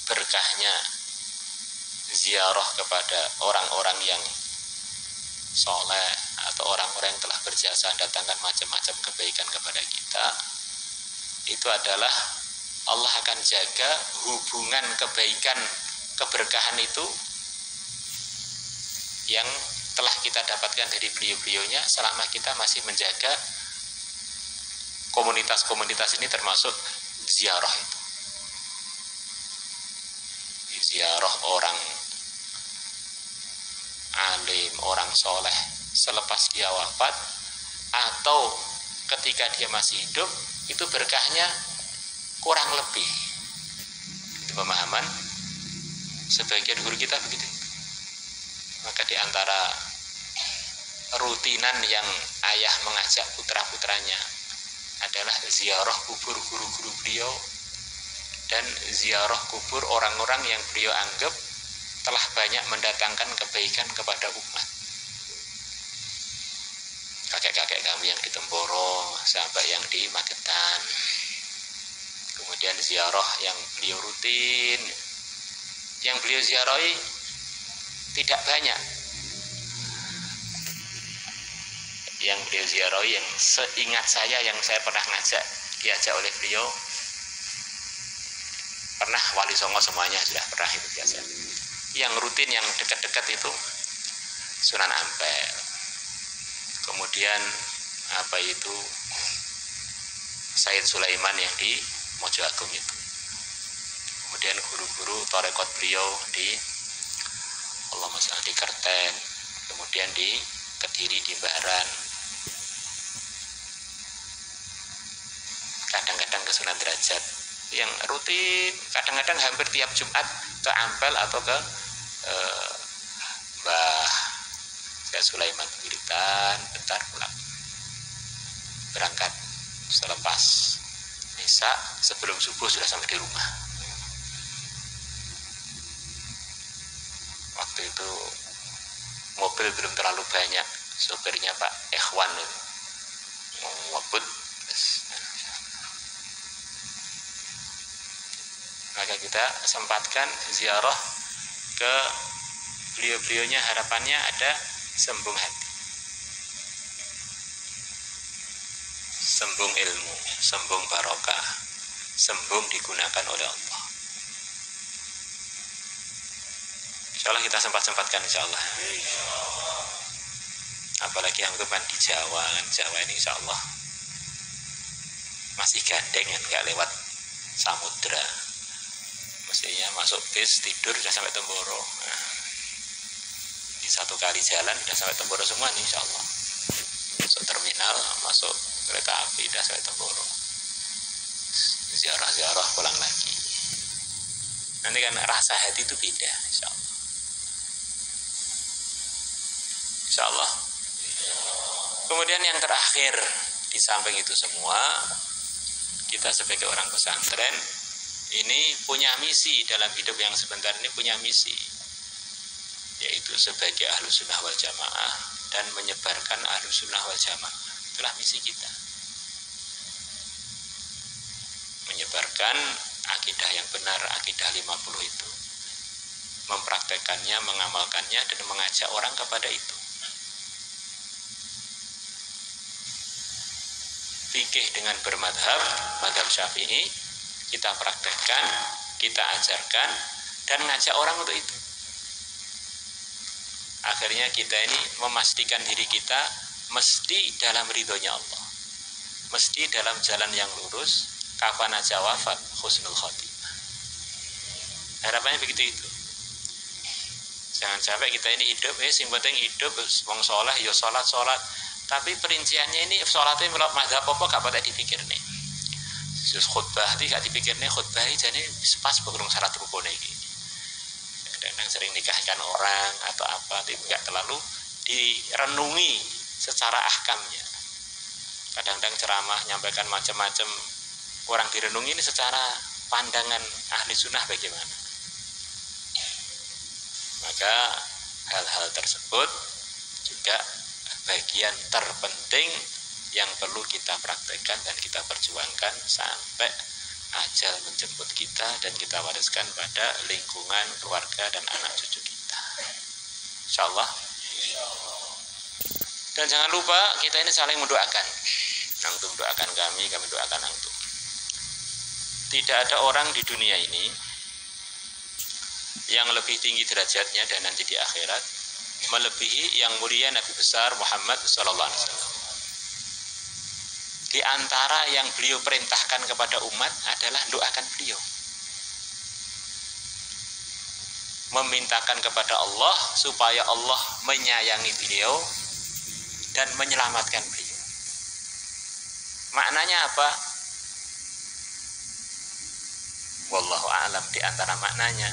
berkahnya ziarah kepada orang-orang yang soleh atau orang-orang yang telah berjasa datangkan macam-macam kebaikan kepada kita, itu adalah Allah akan jaga hubungan kebaikan, keberkahan itu yang telah kita dapatkan dari beliau-beliaunya selama kita masih menjaga komunitas-komunitas ini, termasuk ziarah itu. Ziarah orang alim, orang soleh selepas dia wafat atau ketika dia masih hidup, itu berkahnya kurang lebih. Itu pemahaman sebagian guru kita begitu. Maka di antara rutinan yang ayah mengajak putra-putranya adalah ziarah kubur guru-guru beliau dan ziarah kubur orang-orang yang beliau anggap telah banyak mendatangkan kebaikan kepada umat. Kakek-kakek kami yang di Temboro, sahabat yang di Magetan. Kemudian ziarah yang beliau rutin, yang beliau ziarahi tidak banyak. Yang beliau ziarahi yang seingat saya, yang saya pernah diajak oleh beliau, pernah Wali Songo semuanya sudah pernah itu biasa. Yang rutin, yang dekat-dekat itu Sunan Ampel. Kemudian Said Sulaiman yang di Mojo Agung itu. Kemudian guru-guru tarekat beliau di di Kerten, kemudian di Kediri, di Baran, kadang-kadang ke Sunan Derajat, yang rutin, kadang-kadang hampir tiap Jumat ke Ampel atau ke Mbah Sulaiman Wiritan, bentar pulang, berangkat selepas Isya, sebelum subuh sudah sampai di rumah. Waktu itu mobil belum terlalu banyak, sopirnya Pak Ikhwan ngebut. Maka kita sempatkan ziarah ke beliau-beliaunya, harapannya ada sembung hati, sembung ilmu, sembung barokah, sembung digunakan oleh Allah. Insyaallah kita sempat-sempatkan insyaallah. Apalagi yang kan di Jawa, Jawa ini insyaallah masih gandeng kan, nggak lewat samudra. Mestinya masuk bis, tidur sudah sampai Temboro. Nah, di satu kali jalan sudah sampai Temboro semua nih insyaallah. Masuk terminal, masuk kereta api sudah sampai Temboro. Ziarah-ziarah pulang lagi. Nanti kan rasa hati itu beda insyaallah. Insyaallah. Kemudian yang terakhir, di samping itu semua, kita sebagai orang pesantren ini punya misi dalam hidup yang sebentar ini, punya misi, yaitu sebagai Ahlus Sunnah wal Jamaah dan menyebarkan Ahlus Sunnah wal Jamaah. Itulah misi kita, menyebarkan akidah yang benar, akidah 50 itu, mempraktekannya, mengamalkannya, dan mengajak orang kepada itu. Fikih dengan bermadhab, madhab Syafi'i, kita praktekkan, kita ajarkan, dan ngajak orang untuk itu. Akhirnya kita ini memastikan diri kita mesti dalam ridhonya Allah, mesti dalam jalan yang lurus, kapan aja wafat husnul khotimah. Harapannya begitu itu. Jangan sampai kita ini hidup, sing penting hidup, wong soleh, yo sholat, tapi perinciannya ini sholatnya melok mazhab apa gak patah dipikir nih. Terus khutbah itu gak dipikir nih, khutbah ini jadi pas bekerung syarat rukun ini. Kadang-kadang sering nikahkan orang atau apa, tapi gak terlalu direnungi secara ahkamnya. Kadang-kadang ceramah nyampaikan macam-macam, kurang direnungi ini secara pandangan ahli sunnah bagaimana. Maka hal-hal tersebut juga bagian terpenting yang perlu kita praktekkan dan kita perjuangkan sampai ajal menjemput kita dan kita wariskan pada lingkungan keluarga dan anak cucu kita, insyaallah. Dan jangan lupa kita ini saling mendoakan. Antum doakan kami doakan antum. Tidak ada orang di dunia ini yang lebih tinggi derajatnya dan nanti di akhirat melebihi yang mulia Nabi besar Muhammad sallallahu alaihi wasallam. Di antara yang beliau perintahkan kepada umat adalah doakan beliau. Memintakan kepada Allah supaya Allah menyayangi beliau dan menyelamatkan beliau. Maknanya apa? Wallahu a'lam. Di antara maknanya,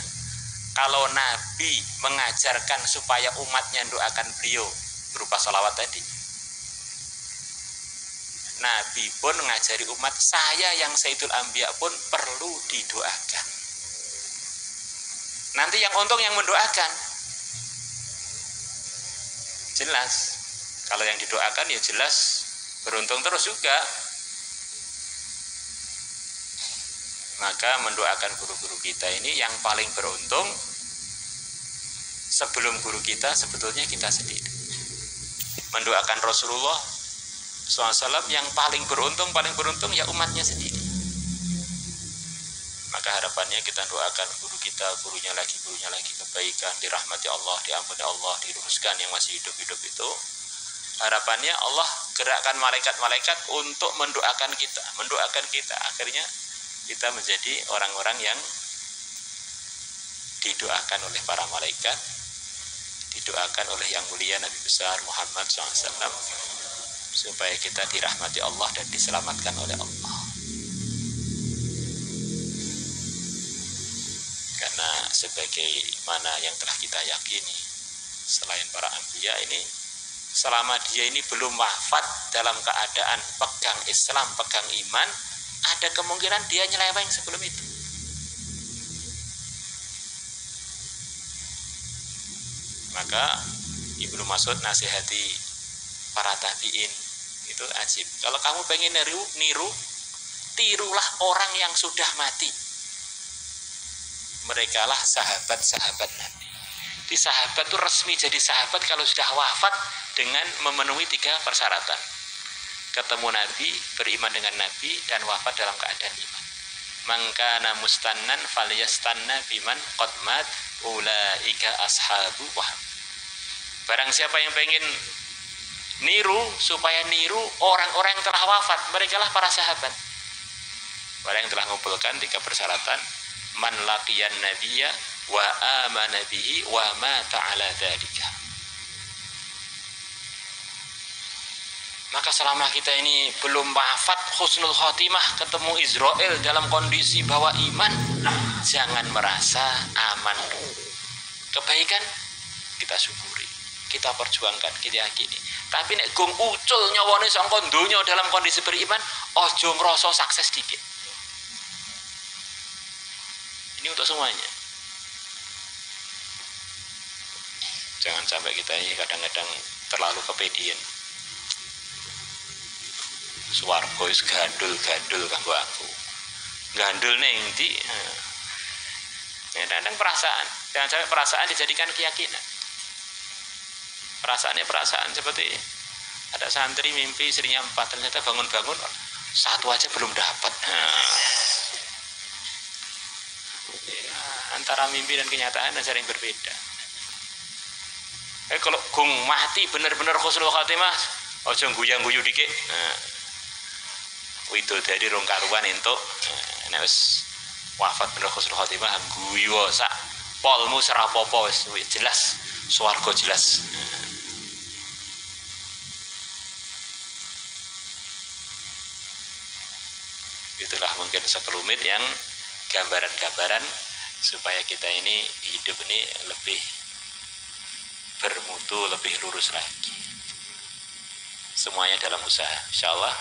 kalau Nabi mengajarkan supaya umatnya doakan beliau berupa salawat tadi, Nabi pun mengajari umat, saya yang Sayyidul Anbiya pun perlu didoakan. Nanti yang untung yang mendoakan. Jelas. Kalau yang didoakan ya jelas beruntung terus juga. Maka mendoakan guru-guru kita ini yang paling beruntung. Sebelum guru kita sebetulnya kita sendiri. Mendoakan Rasulullah SAW yang paling beruntung ya umatnya sendiri. Maka harapannya kita doakan guru kita, gurunya lagi kebaikan, dirahmati Allah, diampuni Allah, diluruskan yang masih hidup itu. Harapannya Allah gerakkan malaikat-malaikat untuk mendoakan kita. Akhirnya kita menjadi orang-orang yang didoakan oleh para malaikat, didoakan oleh yang mulia Nabi besar Muhammad SAW, supaya kita dirahmati Allah dan diselamatkan oleh Allah. Karena sebagaimana yang telah kita yakini, selain para anbiya ini, selama dia ini belum wafat dalam keadaan pegang Islam, pegang iman, ada kemungkinan dia nyeleweng sebelum itu. Maka Ibnu Mas'ud nasihati para tabi'in itu ajib. Kalau kamu pengen niru, tirulah orang yang sudah mati. Merekalah sahabat-sahabat Nabi. Di sahabat itu resmi jadi sahabat kalau sudah wafat dengan memenuhi 3 persyaratan. Ketemu Nabi, beriman dengan Nabi, dan wafat dalam keadaan iman. Mangkana mustannan falyastanna biman qad mat ulaika ashabu wahab. Barang siapa yang pengen niru, supaya niru orang-orang yang telah wafat, merekalah para sahabat. Orang yang telah mengumpulkan 3 persyaratan, man laqiyan nabiyya wa amana bihi wa mata ala dzalika. Maka selama kita ini belum wafat husnul khotimah, ketemu Israel dalam kondisi bawa iman, jangan merasa aman. Kebaikan kita syukuri, kita perjuangkan, kita yakini. Tapi nek gong ucul nyawane sangka donya dalam kondisi beriman, ojo ngrasa sukses dikit. Ini untuk semuanya. Jangan sampai kita ini kadang-kadang terlalu kepedean. Swarga wis gandul-gandul kanggo aku. Gandul ning ndi? Kadang perasaan. Jangan sampai perasaan dijadikan keyakinan. Perasaannya perasaan seperti ada santri mimpi istrinya 4, ternyata bangun-bangun 1 aja belum dapat. Antara mimpi dan kenyataan sering berbeda. Kalau gung mati bener-bener husnul khotimah, ojo guyang-guyu dikit. Widodari rong karuan entuk. Nek wis wafat bener husnul khotimah guyu sak polmu serapopo wis jelas swarga jelas. Itulah mungkin sekelumit yang gambaran-gambaran supaya kita ini hidup ini lebih bermutu, lebih lurus lagi. Semuanya dalam usaha, insyaallah.